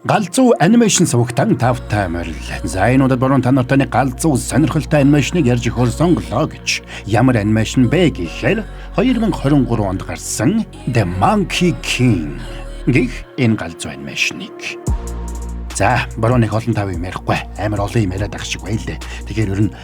Галзуу анимашн сувагтан тавтай морил. За энэ удаад баруун та нартай галзуу сонирхолтой анимашныг ярьж сонголоо гэж. Ямар анимашн бэ гэхээр 2023 онд гарсан The Monkey King гэх энэ галзуу анимашныг. За баруун их олон тав юм ярихгүй. Амар олон юм яриад ах шиг байлээ. Тэгэхээр ер нь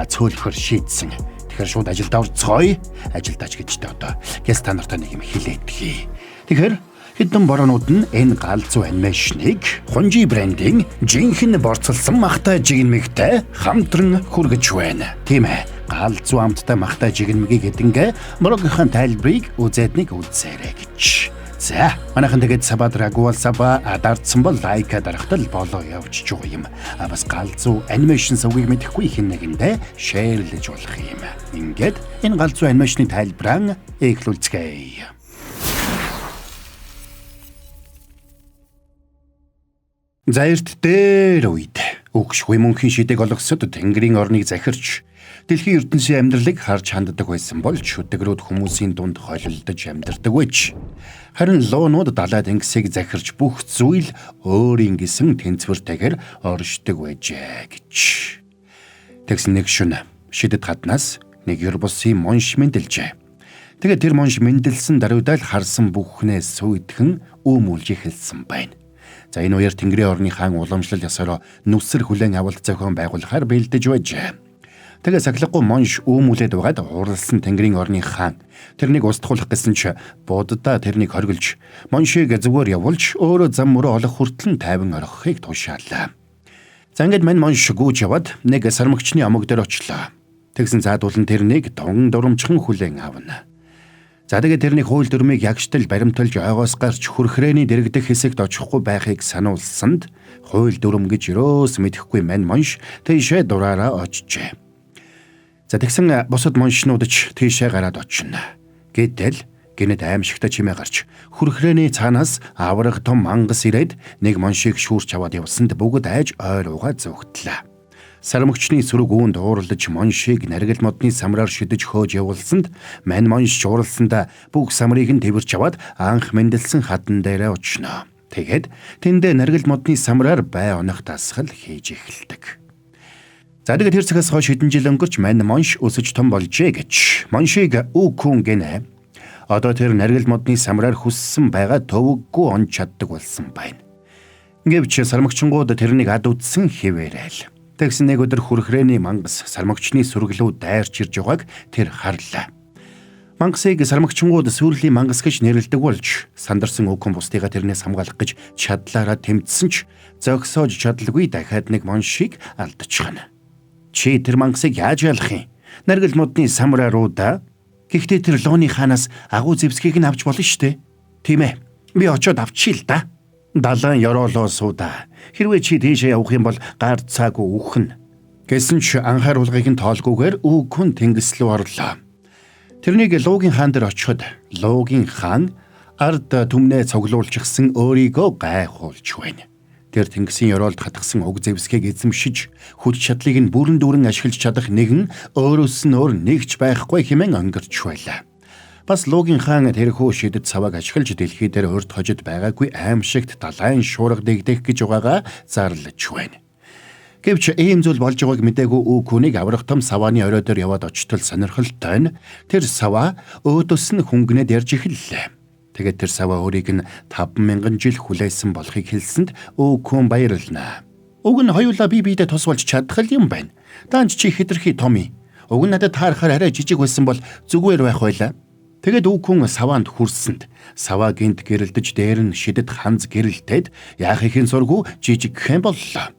цөөлөхөр шийдсэн. Тэгэхээр шууд ажилд орцгоё. Ажилдаач гэжтэй одоо. Гэс та нартай нэг юм хэлээдгий. Тэгэхээр хэдэн борнууд нь энэ галзуу анимашныг Хунжи брендийн жинхэнэ борцолсон махтай жигнэмэгтэй хамтран хүргэж байна. Тийм ээ. Галзуу амттай махтай жигнэмгийг хэдэнгээ морогийнхан тайлбарыг үзээд нэг үзээрэй гэж. За, манайхан тэгээд саба драгуул саба дардсан бол лайка дарахтал болоо явж байгаа юм. Бас галзуу анимашн сувгийг мэдэхгүй хин нэгэндээ шеэрлэж болох юм. Ингээд энэ галзуу анимашны тайлбараа эхлүүлцгээе. За эрт дээр үед өгшгүй мөнхийн шидэг олгосод Тэнгэрийн орныг захирч дэлхийн ертөнцийн амьдралыг харж ханддаг байсан болж өдөгрөөд хүмүүсийн дунд холилдож амьдардаг байж. Харин луунууд далай тэнгисийг захирч бүх зүйл өөрийн гэсэн тэнцвэртэйгээр оршдог байжээ гэж. Тэгсэн нэг шөнө шидэд гаднаас нэг ер бусын монш мэндэлжээ. Тэгээд тэр монш мэндэлсэн даруйдаал харсан бүхнээ сүйдхэн өмүүлж эхэлсэн байна. За энэ үеэр Тэнгэрийн орны хаан уламжлал ёсороо нүсэр хүлээн авалт зохион байгуулахаар бэлдэж байжээ. Тэгээ сахилгагүй монш үүмүүлээд байгаад уралсан Тэнгэрийн орны хаан тэрнийг устгахуулах гэсэн ч буддаа тэрнийг хоригдж моншийг зүгээр явуулж өөрөө зам мөрөө олох хүртэл тайван орохыг тушаалаа. За ингээд мань монш гүйж яваад нэг сармагчны амаг дээр очлоо. Тэгсэн цаадуулан тэрнийг дунган дурамчхан хүлээн авна. За тэгээд тэрний хууль дүрмийг ягштал баримталж ойгоос гарч хүрхрээний дэрэгдэх хэсэгт очихгүй байхыг сануулсанд хууль дүрм гэж юроос мэдэхгүй мань монш тийшээ дураараа очжээ. За тэгсэн бусад моншнууд ч тийшээ гараад очино. Гэтэл гинэд аимшигтай чимээ гарч хүрхрээний цаанаас авраг том мангас ирээд нэг моншийг шүүрч аваад явсанд бүгд айж ойр угаа зөгтлөө. Сармагчны сүрэг үүнд ууралдаж моншийг наргил модны самраар шидэж хөөж явуулсанд мань монш жууралсандаа бүх самрыг нь тэрч аваад анх мэндэлсэн хадан дээрээ очно. Тэгээд тэндээ наргил модны самраар бай онох дасгал хийж эхэлдэг. За тэгээд тэр цагаас хойш хэдэн жил өнгөрч мань монш өсөж том болжээ гэж моншийг үкүн гинэ. Одоо тэр наргил модны самраар хүссэн байгаа төвөггүй он чаддаг болсон байна. Гэвч сармагчингууд тэрнийг ад үдсэн хэвээрэл. Тэгсэн нэг өдөр хүрхрээний мангас сармагчны сүргэлүү дайрч ирж байгааг тэр харлаа. Мангасыг сармагчингууд сүрлийн мангас гэж нэрлэдэг болж сандарсан үкүн бусдыгаа тэрнээс хамгаалах гэж чадлаараа тэмцсэн ч зогсоож чадалгүй дахиад нэг моншийг алдчихна. Чи тэр мангасыг яаж ялах юм? Наргил модны самраа руу да. Гэхдээ тэр лооны хаанаас агуу зэвсгийг нь авч болно штэ. Тийм ээ. Би очиод авчий л да. Далайн ёроолоо суудаа. Хэрвээ чи тийшээ явах юм бол гар цаагүй үхэн. Гэсэн ч анхааруулгыг нь тоолгүйгээр үхэн тэнгис рүү орлоо. Тэрнийг Луугийн хаан дээр очиход Луугийн хаан ард түмнээ цуглуулчихсан өөрийгөө гайхуулж байна. Тэр тэнгисийн ёроолд хатгсан уг зэвсгийг эзэмшиж хүч чадлыг нь бүрэн дүүрэн ашиглаж чадах нэгэн өөрөөс нь өөр нэгч байхгүй хэмээн өнгөрч байлаа. Бас Луугийн хаан тэрхүү шидэд саваг ашиглаж дэлхий дээр урд хожид байгаагүй аимшигт далайн шуурга дэгдэх гэж байгаагаа зарлаж байна. Гэвч ийм зүйл болж байгааг мэдээгүй үкүнийг аврах том савааны орой дээр яваад очтол сонирхолтой нь тэр сава өөдөөс нь хүнгнээд ярьж эхэллээ. Тэгээд тэр сава өөрийг нь 5,000 жил хүлээсэн болохыг хэлсэнд үкүн баярлнаа. Уг нь хоёулаа бие биедээ тус болж чадах юм байна. Даанч чи хэтэрхий том юм. Уг нь надад таарахаар арай жижиг байсан бол зүгээр байх байлаа. Тэгээд үкүн саваанд хүрсэнд саваа гинт гэрэлдэж дээр нь шидэд ханз гэрэлтээд яах ихэн сургуу жижигхэн боллоо.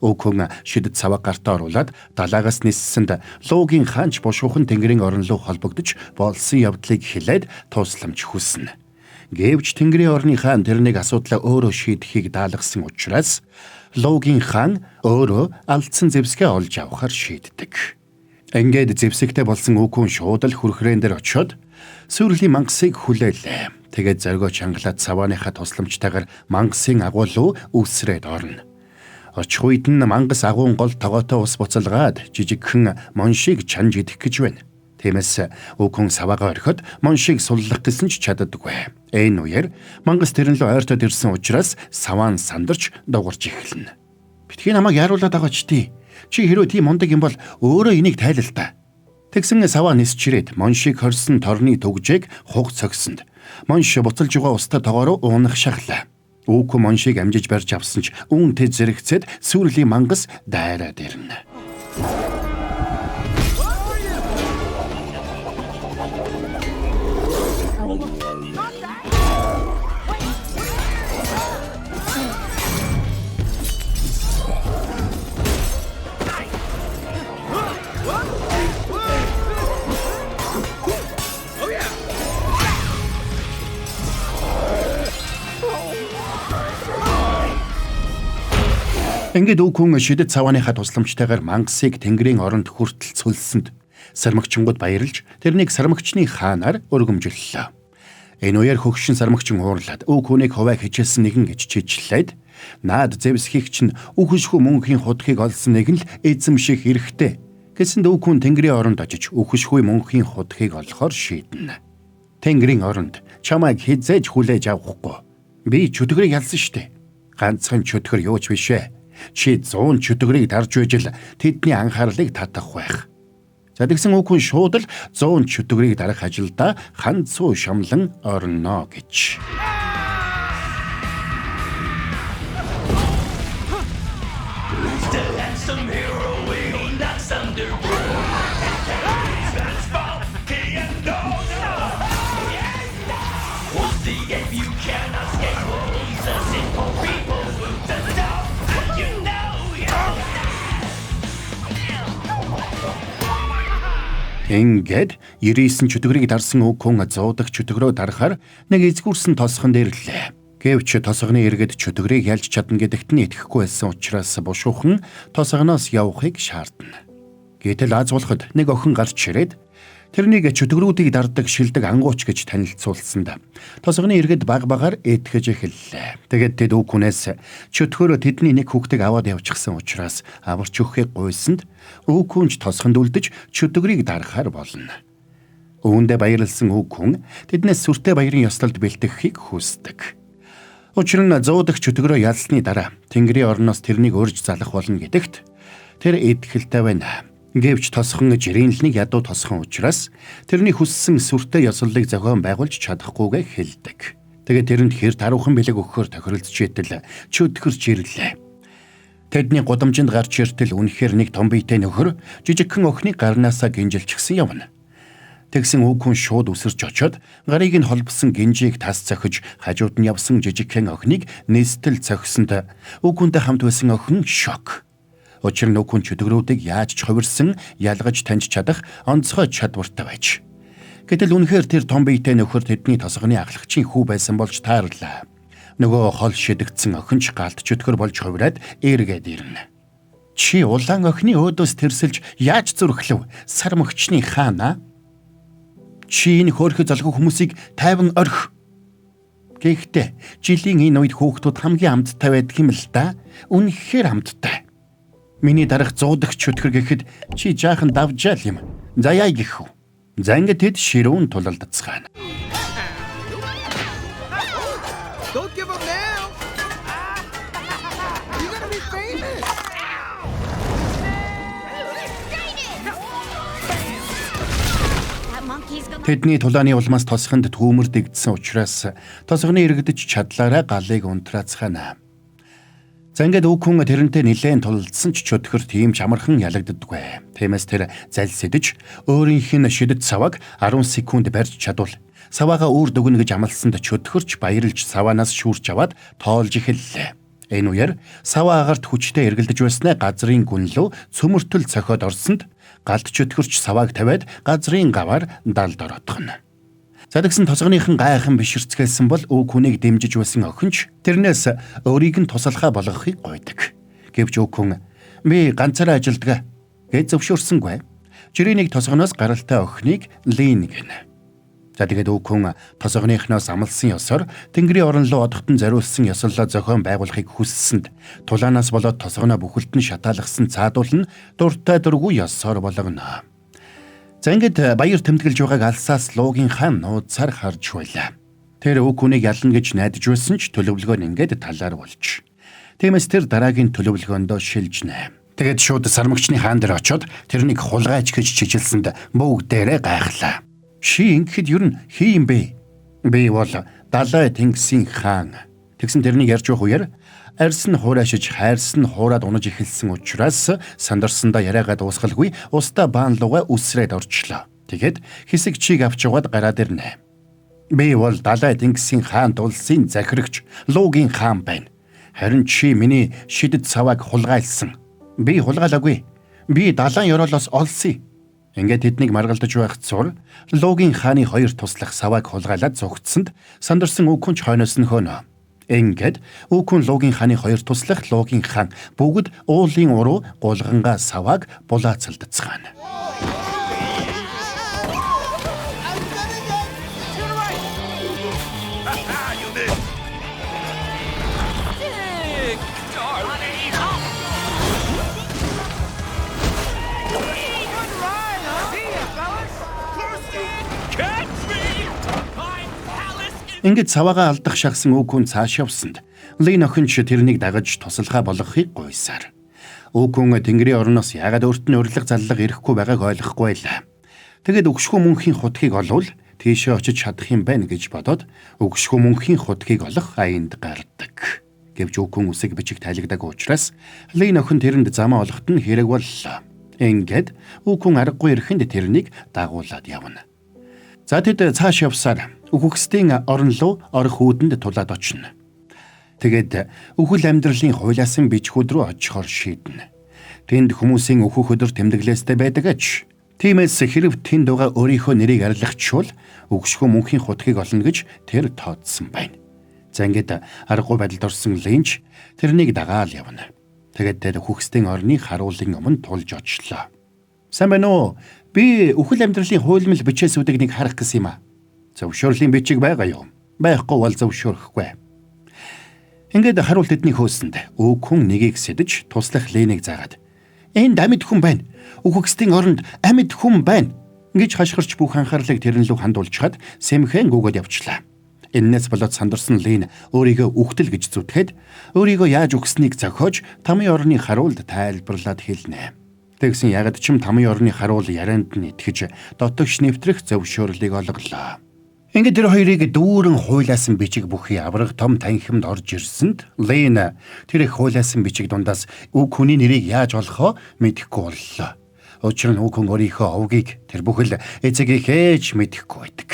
Үкүн шидэд саваа гартаа оруулаад далаагаас ниссэнд Луугийн хаанч бушуухан Тэнгэрийн орон руу холбогдож болсон явдлыг хэлээд тусламж хүснэ. Гэвч Тэнгэрийн орны хаан тэрнийг асуудлаа өөрөө шийдэхийг даалгасан учраас Луугийн хаан өөрөө алдсан зэвсгээ олж авахар шийддэг. Ингээд зэвсэгтэй болсон үкүн шууд л хүрхрээн дээр очиод сүрлийн мангасыг хүлээлээ. Тэгээд зоргоо чангалаад савааныхаа тусламжтайгаар мангасын агуул руу үсрээд орно. Очих үед нь мангас агуун гол тогоотой ус буцалгаад жижигхэн моншийг чанж идэх гэж байна. Тиймээс үг хүн саваагаа орхиод моншийг суллах гэсэн ч чаддаггүй. Энэ үеэр мангас тэрэн лөө ойртоод ирсэн учраас саваан сандарч дуурж эхэлнэ. Битгий намайг яаруулаад байгаа ч тий. Чи хэрвээ тийм мундаг юм бол өөрөө энийг тайл л та. Тэгсэн саваа нисчирээд моншийг хорсон торны төгжээг хуг цогсонд. Монш буцалж байгаа устдаа тоогоор уунах шахлаа. Үг хүн моншийг амжиж барьж авсан ч үүнтэй зэрэгцээд сүрлийн мангас дайраад ирнэ. Ингээд үг хүн шидэт цавааныхаа тусламжтайгаар мангасыг тэнгэрийн оронд хүртэл цөлсөнд сармагчингууд баярлж тэрнийг сармагчны хаанаар өргөмжлөлөө. Энэ үеэр хөгшин сармагчин уурлаад үг хүнийг хуваа хичээсэн нэгэн гэж чичлээд наад Зевсхийг чинь үхшгүй мөнхийн хутгийг олсон нэг нь л эзэмших эрхтэй гэсэнд үг хүн тэнгэрийн оронд очиж үхшгүй мөнхийн хутгийг олохоор шийднэ. Тэнгэрийн оронд чамайг хизээж хүлээж авахгүй. Би чөтгөрийг ялсан штэ. Ганцхан чөтгөр юу ч биш ээ. Чи 100 чөтгөрийг дарж байж л тэдний анхаарлыг татах байх. За тэгсэн үг хүн шууд л 100 чөтгөрийг дарах ажилдаа ханцуу шамлан орно гэж. Ингээд 99 чөтгөрийг дарсан үг хүн 100 дахь чөтгөрөө дарахаар нэг эзгүрсэн тосгон дээр ирлээ. Гэвч тосгоны иргэд чөтгөрийг ялж чадна гэдэгт нь итгэхгүй байсан учраас бушуухан тосгоноос явахыг шаардна. Гэтэл аз болоход нэг охин гарч ирээд тэрнийг чөтгөрүүдийг дардаг шилдэг ангууч гэж танилцуулсанд тосгоны иргэд баг багаар итгэж эхэллээ. Тэгээд тэд үг хүнээс чөтгөрөө тэдний нэг хүүхдийг аваад явчихсан учраас аварч өгөхийг гуйсанд үг хүнч тосгонд үлдэж чөтгөрийг дарахаар болно. Үүндээ баярлсан үг хүн тэднээс сүртэй баярын ёслолд бэлтгэхийг хүсдэг. Учир нь 100 дахь чөтгөрөө ялсны дараа тэнгэрийн орноос тэрнийг өрж залах болно гэдэгт тэр итгэлтэй байна. Гэвч тосхон жирэнлэнийг ядуу тосхон учраас тэрний хүссэн сүртэй ёслолыг зохион байгуулж чадахгүйгээ хэлдэг. Тэгээд тэрэнд хэр таруухан бэлэг өгөхөөр тохиролцож итэл чөтгөрч ирлээ. Тэдний гудамжинд гарч иртэл үнэхээр нэг том биетэй нөхөр жижигхэн охиныг гарнаасаа гинжилчихсэн явна. Тэгсэн үг хүн шууд үсэрч очоод гарыг нь холбосон гинжийг тас цохиж хажууд нь явсан жижигхэн охиныг нээстэл цохисонд үг хүнтэй хамт байсан охин шок. Учир нь үг хүн чөтгөрүүдийг яаж ч хувирсан ялгаж таньж чадах онцгой чадвартай байж. Гэтэл үнэхээр тэр том биетэй нөхөр тэдний тосгоны ахлагчийн хүү байсан болж таарлаа. Нөгөө хол шидэгдсэн охинч галт чөтгөр болж хувираад эргээд ирнэ. Чи улаан охины өөдөөс тэрсэлж яаж зүрхлэв? Сармагчны хаана? Чи энэ хөөрхө залгүй хүмүүсийг тайван орхи. Гэхдээ жилийн энэ үед хүүхдүүд хамгийн амттай байдаг юм л да. Үнэхээр амттай. Миний дарах 100 дахь чөтгөр гэхэд чи жаахан давжаал юм. За яа гэх вэ? За ингээд тэд ширүүн тулалдацгаана. Don't give up now. You're gonna be famous. Тэдний тулааны улмаас тосгонд түүмэр дэгдсэн учраас тосгоны иргэдэж чадлаараа галыг унтраацгаана. За ингээд үг хүн тэрнтэй нилээн тулалдсан ч чөтгөр тийм ч амархан ялагддаггүй. Тиймээс тэр залсэдэж өөрийнх нь шидэт савааг 10 секунд барьж чадвал саваагаа үүр дүгнэ гэж амласанд чөтгөрч баярлж саваанаас шүүрч аваад тоолж эхэллээ. Энэ үеэр саваа агарт хүчтэй эргэлдэж байснаа газрын гүнлөө цөмөртөл цохиод орсонд галт чөтгөрч савааг тавиад газрын гаваар далд ороодгоно. За тэгсэн тосгоныхон гайхан биширцгээсэн бол үг хүнийг дэмжиж байсан охинч тэрнээс өөрийг нь туслахаа болгохыг гуйдаг. Гэвч үг хүн би ганцаараа ажилдгаа гэж зөвшөөрсөнгүй. Жирийн нэг тосгоноос гаралтай охиныг Лин гэнэ. За тэгээд үг хүн тосгоныхноос амлсан ёсоор тэнгэрийн орон руу одохтон зориулсан ёслолоо зохион байгуулахыг хүссэнд тулаанаас болоод тосгоноо бүхэлд нь шатаалгасан цаадуул нь дуртай дургүй ёсоор болгоно. За ингээд баяр тэмдэглэж байгааг алсаас Луугийн хаан нууцаар харж байлаа. Тэр үг хүнийг ялна гэж найдаж байсан ч төлөвлөгөө нь ингээд талаар болж. Тиймээс тэр дараагийн төлөвлөгөөндөө шилжнэ. Тэгээд шууд сармагчны хаан дээр очиод тэрнийг хулгайч гэж чижилсэнд бүгдээрээ гайхлаа. Ши ингэхэд юу н хий юм бэ? Би бол далай тэнгисийн хаан. Тэгсэн тэрнийг ярьж байх үеэр арьс нь хуурайшиж хайрс нь хуураад унаж эхэлсэн учраас сандарсандаа яриагаа дуусгалгүй устаа баанлууга үсрээд орчлоо. Тэгээд хэсэг чиг авч яваад гараад ирнэ. Би бол далай тэнгисийн хаан улсын захирагч Луугийн хаан байна. Харин чи миний шидэд савааг хулгайлсан. Би хулгайлаагүй. Би далайн ёроолоос олсон. Ингээд тэднийг маргалдаж байх цур Луугийн хааны хоёр туслах савааг хулгайлаад зогтсонд сандарсан үг хүн ч хойноос нь хөнөө. Ингээд үг хүн Луугийн хааны хоёр туслах Луугийн хаан бүгд уулын уруу гулгангаа савааг булаацалдацгаана. Ингээд саваагаа алдах шахсан үг хүн цааш явсанд Лин охинч тэрнийг дагаж туслахаа болгохыг гуйсаар. Үг хүн Тэнгэрийн орноос яагаад өөрт нь урилга заллага ирэхгүй байгааг ойлгохгүй байлаа. Тэгэд өгшхүү мөнхийн хутгийг олвол тийшээ очиж чадах юм байна гэж бодоод өгшхүү мөнхийн хутгийг олох аянд гардаг. Гэвч үг хүн үсэг бичиг тайлгдаг учраас Лин охин тэрэнд замаа олоход нь хэрэг боллоо. Ингээд үг хүн аргагүй ирэхэнд тэрнийг дагуулад явна. За тэд цааш явсаар үхэгсдийн орон руу орох үүдэнд тулаад очино. Тэгээд үхэл амьдралын хуйлаасан бичгүүд рүү очихоор шийднэ. Тэнд хүмүүсийн өөхөх өдөр тэмдэглээстэй байдаг аж. Тиймээс хэрв тэнд байгаа өөрийнхөө нэрийг арилгачвал өгшхөө мөнхийн хутгийг олно гэж тэр тооцсон байна. За ингээд аргагүй байдалд орсон Линч тэрнийг дагаал явна. Тэгээд тэр үхэгсдийн орны харуулын өмнө тулж очлоо. Сайн байна уу? Би үхэл амьдралын хуйлмал бичээсүүдийг нэг харах гэсэн юм аа. Зөвшөөрлийн бичиг байгаа юу? Байхгүй бол зөвшөөрөхгүй. Ингээд харуул тэдний хөөсөнд үг хүн нэгийг сэдэж туслах Ленийг заагаад энд амьд хүн байна. Үхэгсдийн оронд амьд хүн байна гэж хашгирч бүх анхаарлыг тэрэн лүү хандуулж хад сэмхэн гүгээд явчлаа. Эннээс болоод сандарсан Лен өөрийгөө үхтэл гэж зүтгэхэд өөрийгөө яаж үхснийг зохиож тамийн орны харуулд тайлбарлаад хэлнэ. Тэгсэн ягд чим тамийн орны харуул ярианд нь итгэж дотогш нэвтрэх зөвшөөрлийг олголоо. Ингээд тэр хоёрыг дүүрэн хуйлаасан бичиг бүхий авраг том танхимд орж ирсэнд Лен тэр их хуйлаасан бичиг дундаас үг хүний нэрийг яаж олохоо мэдэхгүй боллоо. Учир нь үг хүн өөрийнхөө овгийг тэр бүхэл эцэг ихээч мэдэхгүй байдаг.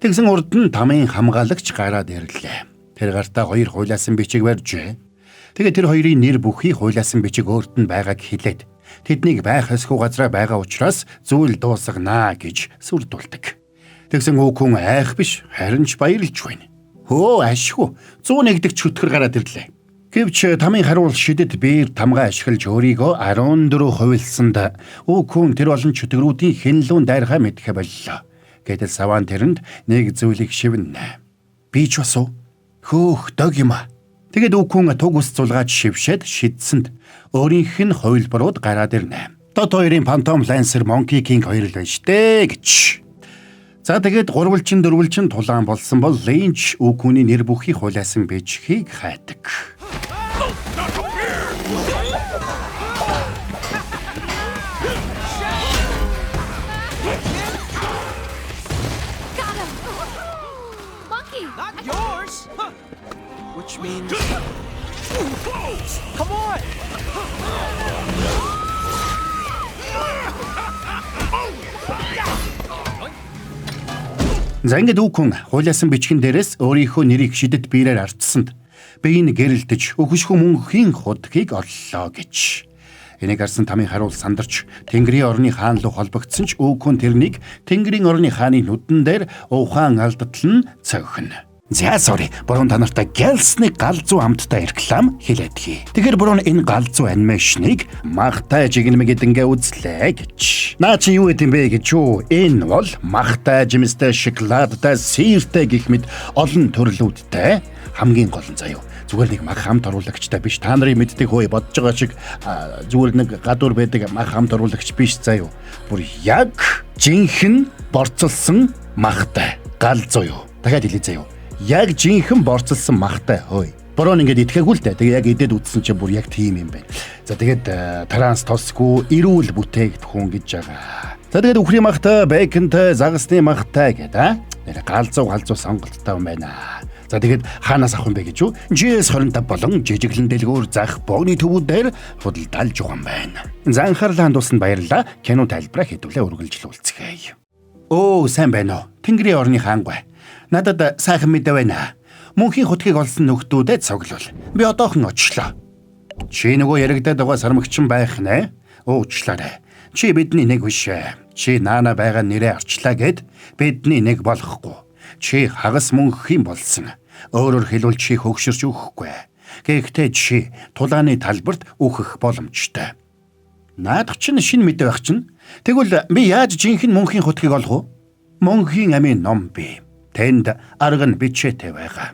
Тэгсэн урд нь тамийн хамгаалагч гараад ирлээ. Тэр гартаа хоёр хуйлаасан бичиг барьжээ. Тэгээ тэр хоёрын нэр бүхий хуйлаасан бичиг өөрт нь байгааг хэлээд тэднийг байх эсхүү газараа байгаа учраас зүйл дуусгана гэж сүрдүүлдэг. Тэгсэн үг хүн айх биш харин ч баярлж байна. Хөө ашгүй 101 дэх чөтгөр гараад ирлээ. Гэвч тамийн харуул шидэд биер тамгаа ашиглаж өөрийгөө 14 хувилсанд үг хүн тэр олон чөтгөрүүдийн хинлүүн дайрхаа мэдхэ боллоо. Гэтэл саван тэрэнд нэг зүйлийг шивнэ. Би ч бас хөөх дог юм а. Тэгэд үг хүн туг ус зулгааж шившээд шидсэнд өөрийнх нь хувилбарууд гараад ирнэ. Дот хоёрын Phantom Lancer Monkey King хоёр л байна штэ гэж. За тэгээд гурвалжин дөрвөлжин тулаан болсон бол Линч үг хүний нэр бүхий хуйлаасан бичгийг хайдаг. Which means... Come on! За ингээд үг хүн хуйлаасан бичгэн дээрээс өөрийнхөө нэрийг шидэд биерээр артсанд би энэ гэрэлтэж өгшхүү мөнхийн хутгийг оллоо гэж. Энийг харсан тамийн харуул сандарч Тэнгэрийн орны хаан руу холбогдсон ч үг хүн тэрнийг Тэнгэрийн орны хааны нүдэн дээр ухаан алдатлан цогхно. За sorry, буруу та нартай гэлсний галзуу хамттай реклам хэлээдгий. Тэгэхээр буруу энэ галзуу анимашныг махтай жигнэмэ гэдэнгээ үзлээ гэж. Наа чи юу гэдэм бэ гэж юу? Энэ бол махтай жимстэй шоколадтай сиртэй гэх мэт олон төрлүүдтэй хамгийн гол нь заяа. зүгээр нэг мах хамт оруулагчтай биш. Та нарын мэддэг хөөе бодож байгаа шиг зүгээр нэг гадуур байдаг мах хамт оруулагч биш заа юу. Бүр яг жинхэнэ борцолсон махтай галзуу юу. Дахиад хэлээ заа юу. Яг жинхэнэ борцолсон махтай хөөе. Бороо ингээд итгэхэггүй л дээ. Тэгээ яг идээд үтсэн чинь бүр яг тийм юм байна. За тэгээд транс тосгүй эрүүл бүтээгдэхүүн хүн гэж байгаа. За тэгээд үхрийн махтай, бэйкэнтэй, загасны махтай гэдэг нэр галзуу сонголттой юм байна. За тэгээд хаанаас авах юм бэ гэж юу? GS25 болон жижиглэн дэлгүүр зах богны төвүүдээр худалдаалж байгаа юм байна. За анхаарлаа хандуулсанд баярлалаа. Кино тайлбараа хэдүүлээ үргэлжлүүлцгээе. Оо, сайн байна уу? Тэнгэрийн орны хаангүй. Надад сайхан мэдээ байна. Мөнхийн хутгийг олсон нөхдүүдэд цоглол. Би одоохон очлоо. Чи нөгөө яригдаад байгаа сармагчин байх нэ? Уучлаарай. Чи бидний нэг биш. Чи наана байгаа нэрээ арчлаа гэд бидний нэг болохгүй. Чи хагас мөнхийн болсон. Өөрөөр хэлбэл чи хөгшөрч өгөхгүй. Гэхдээ чи тулааны талбарт үхэх боломжтой. Наадах чинь шинэ мэдээ байх чинь. Тэгвэл би яаж жинхэнэ мөнхийн хутгийг олох вэ? Мөнхийн амийн ном бий. Тэнд арга нь бичээтэй байгаа.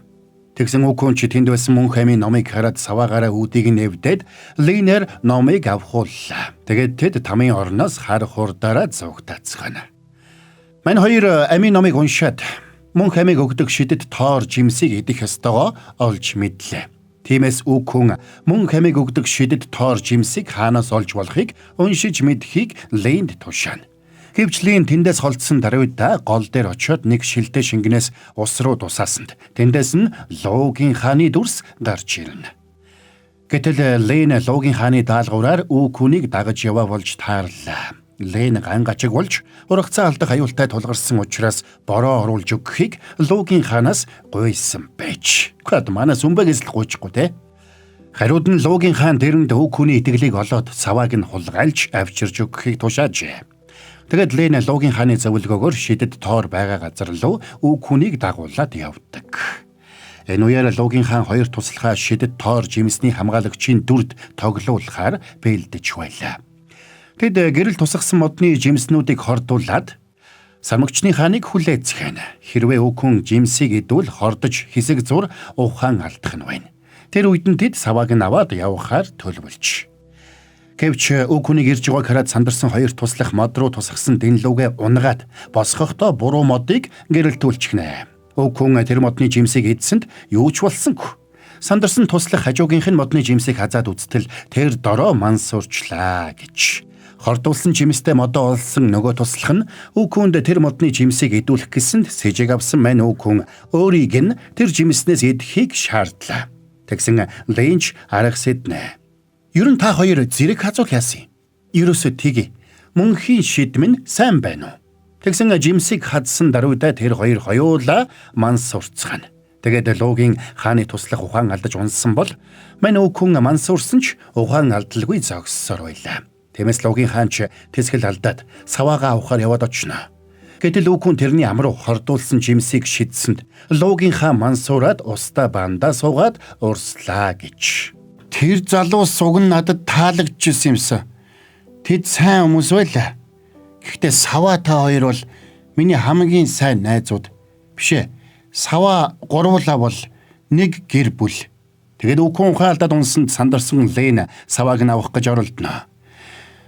Тэгсэн үкүн чи тэнд байсан мөнх амийн номыг хараад саваагаараа үүдийг нэвдээд линер номыг авахуллаа. Тэгээд тэд тамийн орноос хар хурдаараа зугтаацгаана. Мань хоёр амийн номыг уншаад мөнх амийг өгдөг шидэд тоор жимсийг идэх ёстойгоо олж мэдлээ. Тиймээс үкүн мөнх амийг өгдөг шидэд тоор жимсийг хаанаас олж болохыг уншиж мэдхийг Линд тушаана. Гэвчлэн тэндээс холдсон даруйда гол дээр очиод нэг шилтэй шингэнээс ус руу тусаасанд тэндээс нь Логийн хааны дүрс гарч ирнэ. Гэтэл Лин Логийн хааны даалгавраар үкүнийг дагаж яваа болж таарлаа. Лин гангачиг болж урагцаа алдах аюултай тулгарсан учраас бороо оруулж өгөхийг Логийн хаанаас гуйсан байж. Гэвч манаас өмбөгөөс л гуйчихгүй те. Хариуд нь Логийн хаан тэрэнд үкүний итгэлийг олоод савааг нь хулгайлж авчирж өгөхийг тушаажээ. Тэгээд Лин Логийн хааны зөвлөгөөгөөр шидэд тоор байгаа газар руу үкүнийг дагуулад явдаг. Энэ үеэр Логийн хаан хоёр туслахаа шидэд тоор жимсний хамгаалагчийн дүрд тоглоулахаар бэлдэж байлаа. Тэд гэрэл тусгасан модны жимснүүдийг хордуулад сармагчны хааныг хүлээцгээв. Хэрвээ үкүн жимсийг идвэл хордож хэсэг зур ухаан алдах нь байна. Тэр үед нь тэд савааг нь аваад явахаар төлөвлөж. Гэвч үкүнийг ирж байгааг хараад сандарсан хоёр туслах мод руу тусгасан дэнлүүгээ унгаад босгохдоо буруу модыг гэрэлтүүлчихнэ. Үкүн тэр модны жимсийг идсэнд юу ч болсонгүй. Сандарсан туслах хажуугийнх нь модны жимсийг хазаад үзтэл тэр дороо мансуурчлаа гэж. Хордуулсан жимстэй модоо олсон нөгөө туслах нь үкүнд тэр модны жимсийг идүүлэх гэсэнд сэжиг авсан мань үкүн өөрийг нь тэр жимснээс идэхийг шаардлаа. Тэгсэн Линч арга сэднэ. Ер нь та хоёр зэрэг хазуул яасан юм. Ерөөсөө тгий. Мөнхийн шидмэн сайн байна уу? Тэгсэн жимсийг хадсан даруйда тэр хоёр хоёулаа мансуурцгаана. Тэгээд Логийн хааны туслах ухаан алдаж унсан бол мань үкүн мансуурсан ч ухаан алдалгүй зогссоор байлаа. Тиймээс Логийн хаан ч тэсгэл алдаад саваагаа авахаар яваад очно. Гэтэл үкүн тэрний ам руу хордуулсан жимсийг шидсэнд Логийн хаан мансуураад устаа бандаа суугаад урслаа гэж. Тэр залуу суг нь надад таалагдчихсэн юмсан. Тэд сайн хүмүүс байлаа. Гэхдээ саваа та хоёр бол миний хамгийн сайн найзууд. Бишээ. Саваа гурвуулаа бол нэг гэр бүл. Тэгээд үкүн ухаан алдаад унсанд сандарсан Лин савааг нь авах гэж оролдоно.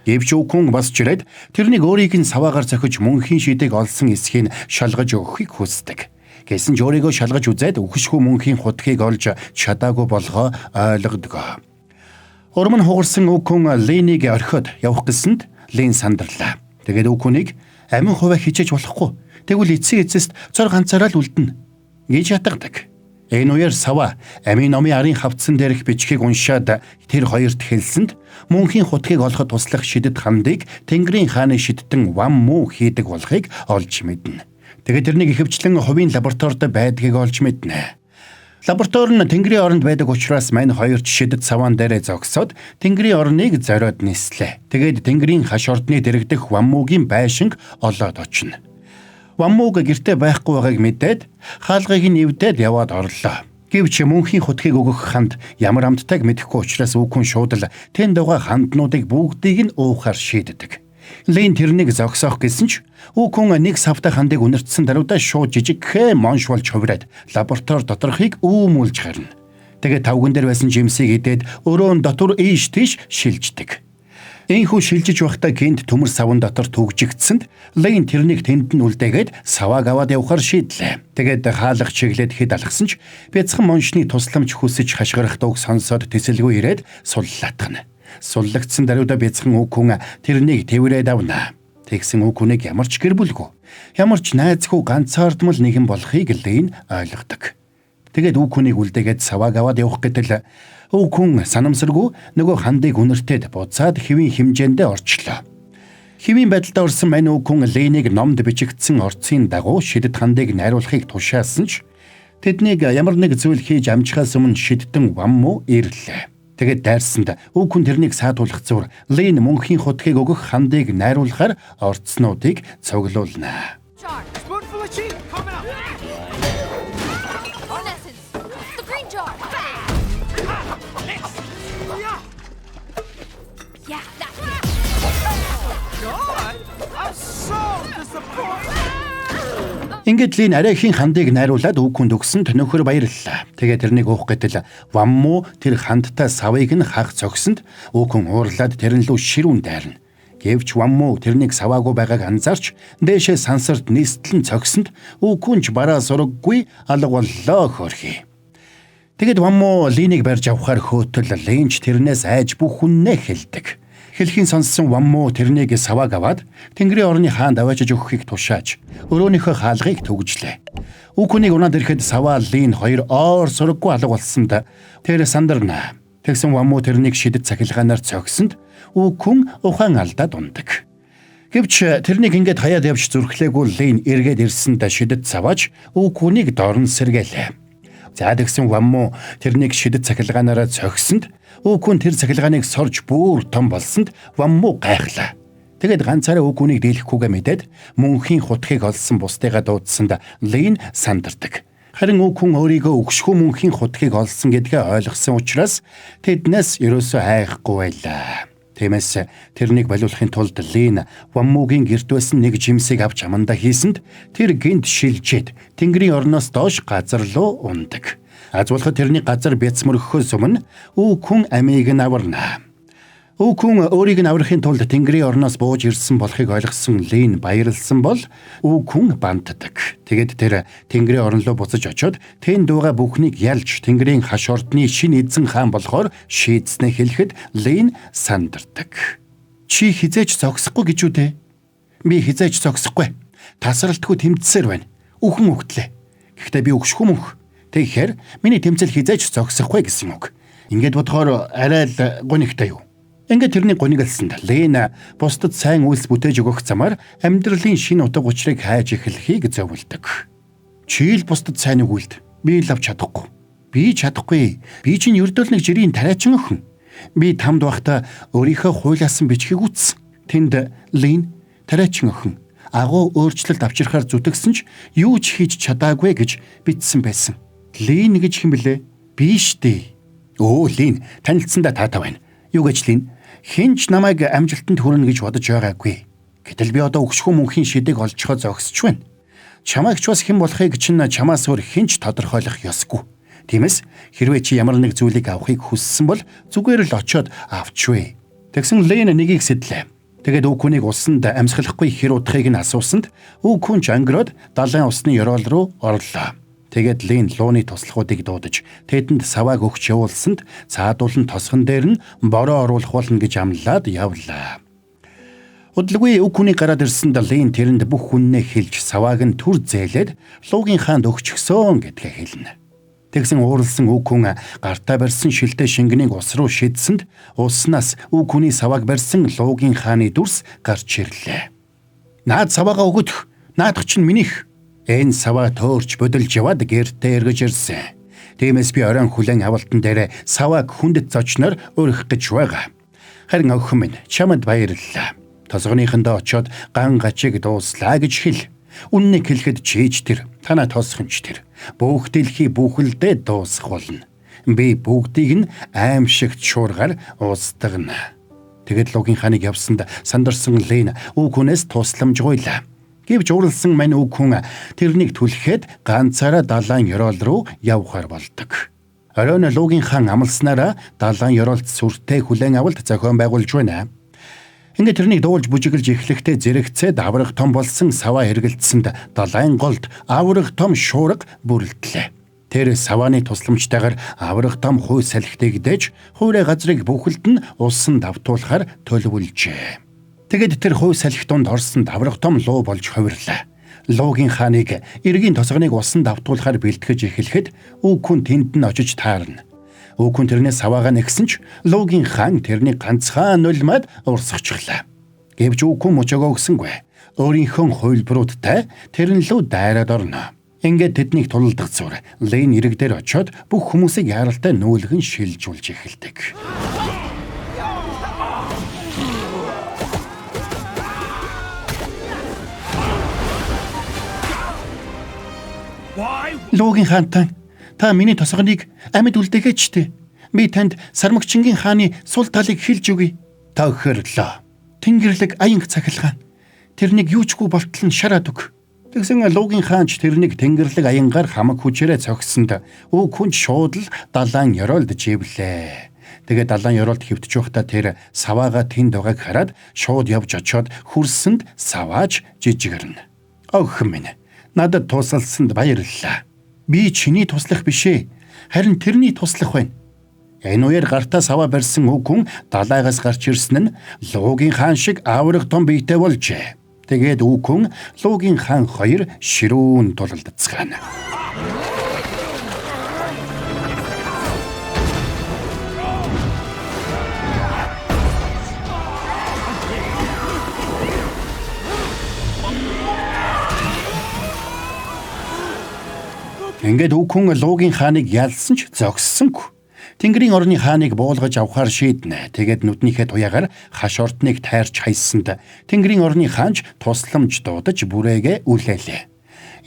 Гэвч үкүн бас чирээд тэрнийг өөрийг нь саваагаар зохиж мөнхийн шидэг олсон эсхийг шалгаж өгөхийг хүсдэг. Гэсэн ч өөрийгөө шалгаж үзээд үхшгүй мөнхийн хутгийг олж чадаагүй болгоо ойлгодог. Урам нь хугарсан үкүн Линийг орхиод явах гэсэнд Лин сандарлаа. Тэгээд үкүнийг амин хуваа хичээж болохгүй. Тэгвэл эцсийн эцэст цор ганцаараа л үлдэнэ гэж ятгадаг. Энэ үеэр саваа амийн номын арын хавцсан дээрх бичгийг уншаад тэр хоёрт хэлсэнд мөнхийн хутгийг олоход туслах шидэд хамдыг Тэнгэрийн хааны шидтэн Вамму хийдэг болохыг олж мэднэ. Тэгээд тэрнийг ихэвчлэн хувийн лабораторид байдгийг олж мэднэ. Лаборатори нь Тэнгэрийн оронд байдаг учраас мань хоёр шидэд саваан дээрээ зогсоод Тэнгэрийн орныг зориод нислээ. Тэгээд Тэнгэрийн хаш ордны дэрэгдэх Ваммугийн байшинг олоод очно. Ваммуг гэртээ байхгүй байгааг мэдээд хаалгыг нэвдээд яваад орлоо. Гэвч мөнхийн хутгийг өгөх ханд ямар амттайг мэдэхгүй учраас үкүн шууд л тэнд байгаа ханднуудыг бүгдийг нь уухаар шийддэг. Лин тэрнийг зогсоох гэсэн ч үкүн нэг савтай хандыг үнэртсэн даруйдаа шууд жижигхэн монш болж хувираад лаборатори доторхыг үүмүүлж гарна. Тэгээд тавган дээр байсан жимсийг идээд өрөөн дотор ийш тийш шилждэг. Энэхүү шилжиж байхдаа гинт төмөр савн дотор түгжигдсэнд Лейн тэрнийг тэнд нь үлдээгээд савааг аваад явахаар шийдлээ. Тэгээд хаалга чиглээд хэд алгасан ч бяцхан моншны тусламж хүсэж хашгирах дууг сонсоод тэсэлгүй ирээд суллаатгана. Суллагдсан даруйда бяцхан үг хүн тэрнийг тэврээд авна. Тэгсэн үг хүнийг ямар ч гэр бүлгүй, ямар ч найзгүй ганцаардмал нэгэн болохыг Лейн ойлгодог. Тэгээд үг хүнийг үлдээгээд савааг аваад явах гэтэл үг хүн санамсаргүй нөгөө хандыг үнэртээд буцаад хэвийн хэмжээндээ орчлоо. Хэвийн байдалд орсон мань үг хүн Лейнийг номд бичигдсэн орцын дагуу шидэд хандыг найруулахыг тушаасан ч тэднийг ямар нэг зүйл хийж амжихаас өмнө шидтэн Вамму ирлээ. Тэгээд дайрсанд үг хүн тэрнийг саадуулах зур Лейн мөнхийн хутгийг өгөх хандыг найруулахаар орцнуудыг цуглуулна. Ингээд Лейн арайхийн хандыг найруулад үг хүнд өгсөнд нөхөр баярллаа. Тэгээд тэрнийг уух гэтэл Вамму тэр хандтай савыг нь хаг цогсонд үг хүн уурлаад тэрэн лүү ширүүн дайрна. Гэвч Вамму тэрнийг саваагүй байгааг анзаарч дээшээ сансарт нийслэн цогсонд үг хүнч бараа сураггүй алга боллоо хөрхий. Тэгээд Вамму Лейнийг барьж авахар хөөтөл Лейнч тэрнээс айж бүх хүннээ хэлдэг. Хэлхийн сонссон Вамму тэрнийг савааг аваад Тэнгэрийн орны хаанд аваачиж өгөхийг тушааж өрөөнийхөө хаалгыг төгжлээ. Үг хүнийг унаад ирэхэд саваа Лейн хоёр оор сураггүй алга болсонд тэр сандарна. Тэгсэн Вамму тэрнийг шидэд цахилгаанаар цогсонд үг хүн ухаан алдаад ундаг. Гэвч тэрнийг ингээд хаяад явж зүрхлээгүй Лейн эргээд ирсэнд шидэд цавааж үг хүнийг дорн сэргээлээ. За тэгсэн Вамму тэрнийг шидэд цахилгаанаараа цогсонд үг хүн тэр цахилгааныг сорж бүр том болсонд Вамму гайхлаа. Тэгээд ганцаараа үг хүнийг дийлэхгүйгээ мэдээд мөнхийн хутгийг олсон бусдыгаа дуудсанд Лейн сандардаг. Харин үг хүн өөрийгөө өгшгүй мөнхийн хутгийг олсон гэдгээ ойлгосон учраас тэднээс ерөөсөө айхгүй байлаа. Тиймээс тэрнийг болиулахын тулд Лейн Ваммугийн гэрт байсан нэг жимсийг авч амандаа хийсэнд тэр гинт шилжээд Тэнгэрийн орноос доош газар руу ундаг. Азуулахад тэрний газар бяцмөрөхөөс өмнө үг хүн амийг нь аварна. Үг хүн өөрийг нь аврахын тулд Тэнгэрийн орноос бууж ирсэн болохыг ойлгосон Лейн баярлсан бол үг хүн бантдаг. Тэгээд тэр Тэнгэрийн орн руу буцаж очоод тэнд байгаа бүхнийг ялж Тэнгэрийн хаш ордны шинэ эзэн хаан болохоор шийдснээ хэлэхэд Лейн сандардаг. Чи хизээж зогсохгүй гэж үү те? Би хизээж зогсохгүй. Тасралтгүй тэмцсээр байна. Үхэн өгтлээ. Гэхдээ би өгшгүй мөнх. Тэгэхээр миний тэмцэл хизээж зогсохгүй гэсэн үг. Ингээд бодохоор арай л гонигтай юу? Ингээд тэрний гониглсанд Лейн бусдад сайн үйлс бүтээж өгөх замаар амьдралын шинэ утга учирыг хайж эхлэхийг зөвлөдөг. Чи л бусдад сайн үйлд. Би л авч чадахгүй. Би чадахгүй. Би чинь ердөөл нэг жирийн тариачин охин. Би тамд байхдаа өөрийнхөө хуйлаасан бичгийг үтсэн. Тэнд Лейн тариачин охин агуу өөрчлөлт авчирхаар зүтгэсэн ч юу ч хийж чадаагүй гэж бичсэн байсан. Лейн гэж хэм блэ? Би штэ. Өө Лейн танилцсандаа таатай байна. Юу гэж Лейн? Хинч намайг амжилтанд хүрнэ гэж бодож байгаагүй. Гэтэл би одоо өгшгүй мөнхийн шидэг олжхоо зогсож байна. Чамайг ч бас хэн болохыг чинь чамаас өөр хинч тодорхойлох ёсгүй. Тиймээс хэрвээ чи ямар нэг зүйлийг авахыг хүссэн бол зүгээр л очиод авчвэ. Тэгсэн Лейн нэгийг сэтлээ. Тэгээд үг хүнийг усанд амсгалахгүй хэр удахыг нь асуусанд үг хүн ч ангироод далайн усны ёроол руу орлоо. Тэгээд Лейн лууны туслахуудыг дуудаж тэдэнд савааг өгч явуулсанд цаадуулан тосгон дээр нь бороо оруулах болно гэж амлаад явлаа. Удалгүй үг хүнийг гараад ирсэнд Лейн тэрэнд бүх хүннээ хэлж савааг нь түр зээлээд луугийн хаанд өгчихсөн гэдгээ хэлнэ. Тэгсэн ууралсан үг хүн гартаа барьсан шилтэй шингэнийг ус руу шидсэнд уснаас үг хүний савааг барьсан луугийн хааны дүрс гарч ирлээ. Наад саваагаа өгөх. Наадах чинь минийх. Энэ саваа төөрч бодолж яваад гэртээ эргэж ирсэн. Тиймээс би оройн хүлэн авалтан дээр савааг хүндэт зочноор өргөх гэж байгаа. Харин охин минь чамд баярлалаа. Тосгоныхондоо очоод ган гачиг дууслаа гэж хэл. Үннийг хэлэхэд чийж тэр, танаа тосгонч тэр. Бүх дэлхий бүхэлдээ дуусах болно. Би бүгдийг нь аимшигт шуургаар устгана. Тэгэд луугийн ханыг явсанд сандарсан Лейн үг хүнээс тусламжгуйлаа. Гэвч ууралсан мань үг хүн тэрнийг түлхэхэд ганцаараа далайн ёроол руу явхаар болдог. Оройн Луугийн хаан амласнараа далайн ёроолт сүртэй хүлээн авалт зохион байгуулж байна. Ингээд тэрнийг дуулж бүжиглж эхлэхдээ зэрэгцээд аврах том болсон саваа хэргэлдсэнд далайн голд аврах том шуурга бүрэлдлээ. Тэр савааны тусламжтайгаар аврах том хүй салхитыг дэж хуурай газрыг бүхэлд нь усан давтуулахаар төлөвлөжээ. Тэгэд тэр хүй салхи донд орсон аврах том луу болж хувирлаа. Луугийн хааныг эргийн тосгоныг усан давтуулахаар бэлтгэж эхлэхэд үг хүн тэнд нь очиж таарна. Үг хүн тэрнээс саваагаа нэгсэн ч Луугийн хаан тэрний ганцхан нулимад урсчихлаа. Гэвч үг хүн мөчөөгөө өгсөнгүй. Өөрийнхөө хуйлбаруудтай тэрэн лүү дайраад орно. Ингээд тэднийг тулалдагцуур Лейн ирэг дээр очиод бүх хүмүүсийг яаралтай нүүлгэн шилжүүлж эхэлдэг. Луугийн хаантай та миний тосгоныг амьд үлдээгээчтэй. Би танд Сармагчингийн хааны сул талыг хэлж өгье. Та өхөрлөө. Тэнгэрлэг аянг цахилгаан. Тэрнийг юучгүй болтол нь шараад өг. Тэгсэн Луугийн хаанч тэрнийг тэнгэрлэг аянгаар хамаг хүчээрээ цогсонд үг хүн шууд л далайн ёроолд живлээ. Тэгээд далайн ёроолд хөвтөж байхдаа тэр саваага тэнд байгааг хараад шууд явж очиод хөрсөнд савааж жижигэрнэ. Охин минь, надад тусалсанд баярлалаа. Би чиний туслах бишээ. Харин тэрний туслах байна. Энэ үеэр гартаа саваа барьсан үг хүн далайгаас гарч ирсэн нь Луугийн хаан шиг аврах том биетэй болжээ. Тэгээд үг хүн Луугийн хаан хоёр ширүүн тулалдцгаана. Ингээд үг хүн Луугийн хааныг ялсан ч зогссонгүй. Тэнгэрийн орны хааныг буулгаж авахар шийднэ. Тэгээд нүднийхээ туяагаар хаш ортныг тайрч хайсанд Тэнгэрийн орны хаанч тусламж дуудаж бүрээгээ үлээлээ.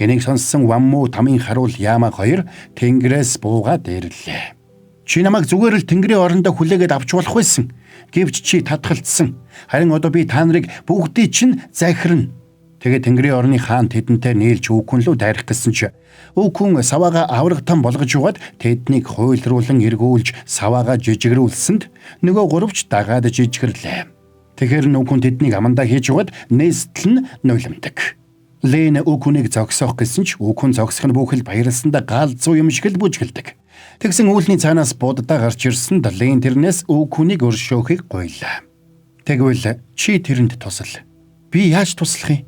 Энийг сонссон Вамму тамийн харуул Яама хоёр тэнгэрээс буугаад ирлээ. Чи намайг зүгээр л Тэнгэрийн орондоо хүлээгээд авч болох байсан. Гэвч чи татгалцсан. Харин одоо би та нарыг бүгдийг чинь захирна. Тэгээд Тэнгэрийн орны хаан тэдэнтэй нийлж үг хүн лөө дайрах гэсэн чи үг хүн саваага авраг том болгож угаад тэднийг хуйлруулан эргүүлж саваага жижигрүүлсэнд нөгөө гуравч дагаад жижигэрлээ. Тэгэхээр үг хүн тэднийг амандаа хийж угаад нээстэл нь нулимдаг. Лейн үг хүнийг зогсоох гэсэн ч үг хүн зогсох нь бүхэл баярлсандаа галзуу юм шиг л бүжгэлдэг. Тэгсэн үүлний цаанаас буддаа гарч ирсэнд Лейн тэрнээс үг хүнийг өршөөхийг гуйлаа. Тэгвэл чи тэрэнд тусал. Би яаж туслах юм?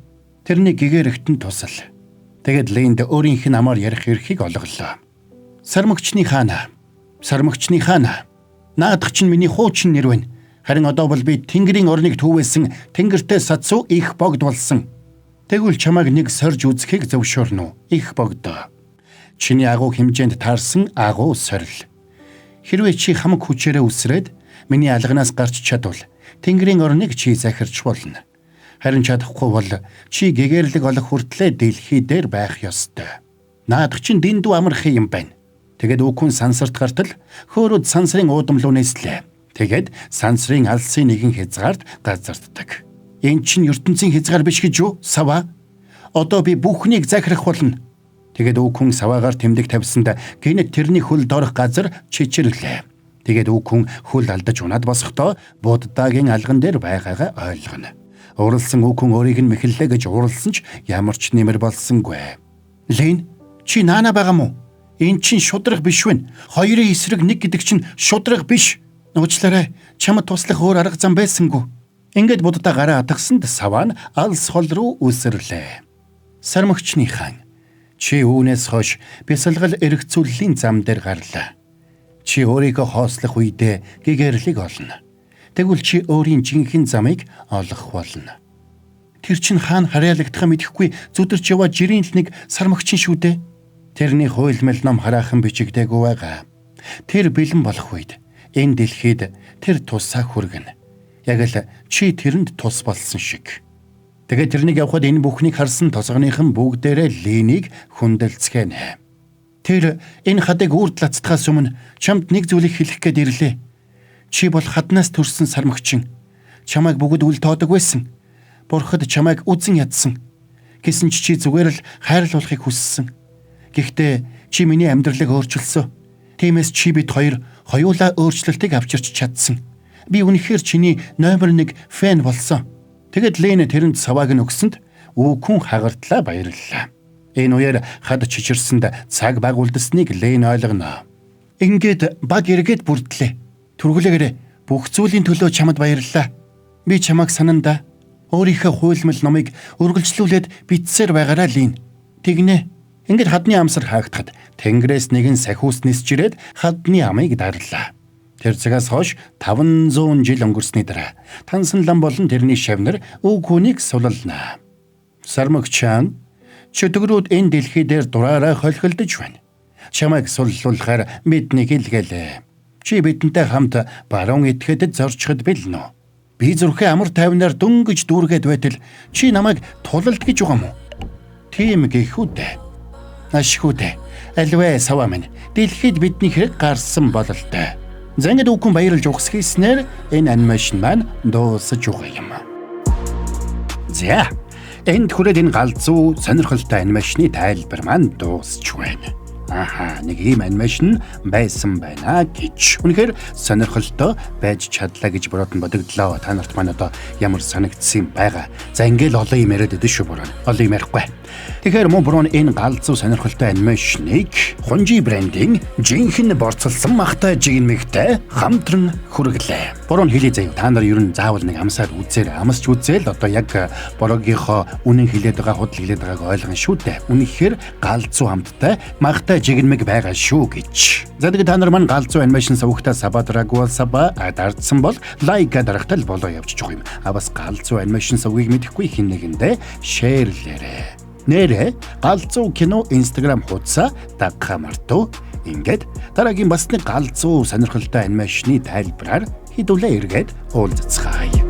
Тэрний гэгэрэгтэн тусал. Тэгэд Лейнд өөрийнх нь амаар ярих эрхийг олголоо. Сармагчны хаана. Наадах чинь миний хуучин нэр байна. Харин одоо бол би Тэнгэрийн орныг түүвэсэн тэнгэртэй сацуу их богд болсон. Тэгвэл чамайг нэг сорж үзэхийг зөвшөөрнө үү? Их богдоо. Чиний агуу хэмжээнд таарсан агуу сорил. Хэрвээ чи хамаг хүчээрээ үсрээд миний алганаас гарч чадвал Тэнгэрийн орныг чи захирч болно. Харин чадахгүй бол чи гэгэрлэг олох хүртлээр дэлхий дээр байх ёстой. Наадах чинь дэндүү амархан юм байна. Тэгэд үг хүн сансарт гартал хөөрөд сансрын уудам руу нээслээ. Тэгэд сансрын алсын нэгэн хязгаард газарддаг. Энэ чинь ертөнцийн хязгаар биш гэж юу? Саваа. Одоо би бүхнийг захирах болно. Тэгэд үг хүн саваагаар тэмдэг тавьсанд гинэт тэрний хөл дорох газар чичирлээ. Тэгэд үг хүн хөл алдаж унаад босохдоо Буддагийн алган дээр байгаагаа ойлгоно. Уралсан үг хүн өөрийг нь мэхэллээ гэж уралсан ч ямар ч нэмэр болсонгүй. Лейн, чи наана байгаа мó? Энэ чинь шудраг биш вэ? Хоёрын эсрэг нэг гэдэг чинь шудраг биш. Уучлаарай, чамд туслах өөр арга зам байсангүй. Ингээд Буддаа гараа атгсанд саваа нь алс хол руу үсэрлээ. Сармагчны хаан, чи үүнээс хойш бясалгал эргцүүллийн зам дээр гарлаа. Чи өөрийгөө хоослох үедээ гэгэрлийг олно. Тэгвэл чи өөрийн жинхэнэ замыг олох болно. Тэр чин хаан харьяалагдахаа мэдэхгүй зүдэрч яваа жирийн л нэг сармагчин шүү дээ. Тэрний хуйлмал ном хараахан бичигдээгүй байгаа. Тэр бэлэн болох үед энэ дэлхийд тэр тусаа хүргэнэ. Яг л чи тэрэнд тус болсон шиг. Тэгээд тэрнийг явхад энэ бүхнийг харсан тосгоныхан бүгдээрээ Лейнийг хүндэлцгэнэ. Тэр энэ хадыг үрдлацтахаас өмнө чамд нэг зүйлийг хэлэх гээд ирлээ. Чи бол хаднаас төрсөн сармагчин. Чамайг бүгд үл тоодог байсан. Бурхад чамайг үзэн ядсан. Гэсэн чи зүгээр л хайрлуулахыг хүссэн. Гэхдээ чи миний амьдралыг өөрчилсөн. Тиймээс чи бид хоёр хоёулаа өөрчлөлтийг авчирч чадсан. Би үнэхээр чиний номер 1 фэн болсон. Тэгэд Лен тэрэнд савааг нь өгсөнд үхэн хагартлаа баярлалаа. Энэ үеэр хад чичирсэнд цаг баг үлдсэнийг Лен ойлгоно. Ингээд баг эргээд бүрдлээ. Түргэлэгээрээ бүх зүйлийн төлөө чамд баярлалаа. Би чамайг сананда. Өөрийнхөө хуйлмал номыг үргэлжлүүлээд битсээр байгаараа Лен. Тэгнэ. Ингээд хадны амсар хаагдахад Тэнгэрээс нэгэн сахиус нисж ирээд хадны амыг дарлаа. Тэр цагаас хойш 500 жил өнгөрсний дараа Тансан лам болон тэрний шавнар үг хүнийг сулалнаа. Сармагчаан чөтгөрүүд энэ дэлхий дээр дураараа холхилдож байна. Чамайг суллуулахаар бидний хэлгэлээ. Чи бидэнтэй хамт баруун этгээдэд зорчиход билнэ. Би зүрхээ амар тайвнаар дөнгөж дүүргээд байтал чи намайг тулалд гэж байгаа мó? Тийм гэхүүдээ. Ашгүүдээ. Альвэ саваа минь. Дэлхийд бидний хэрэг гарсан бололтой. Зангид үхэн баярлж ухсхийснээр энэ анимашн маань дуусаж байгаа юм. За, энд хүрээд энэ галзуу сонирхолтой анимашны тайлбар маань дуусч байна. Нэг ийм анимашн байсан байна гэж. Үнэхээр сонирхолтой байж чадлаа гэж буруудан бодогдлоо. Та нарт маань одоо ямар санагдсан байгаа. За ингээл олон юм яриад идэв шүү буруу. Олон юм ярихгүй. Тэгэхээр мөн буруу энэ галзуу сонирхолтой анимашныг Хунжи брендинг жинхэнэ борцолсон махтай жигнэмэгтэй хамтран хүргэлээ. Буруу хэлий заяа. Та нар ер нь заавал нэг амсаар үзээр амсч үзээл одоо яг борогийнхоо үнэн хэлээд байгаа худал хэлээд байгааг ойлгоно шүү дээ. Үнэхээр галзуу хамттай махтай жигнэмэг байгаа шүү гэж. За тэгээд та нар маань галзуу анимашн сувгтаа сабадрагуул саба дардсан бол лайка дарахтал болоо явчих юм. Бас галзуу анимашн сувгийг мэдэхгүй хин нэгэндээ шеэрлээрэй. Нэрэ галзуу кино Instagram хуудасаа дагах мартуу. Ингээд дараагийн бас нэг галзуу сонирхолтой анимашны тайлбараар хэдүүлээ эргээд уулзцгаая.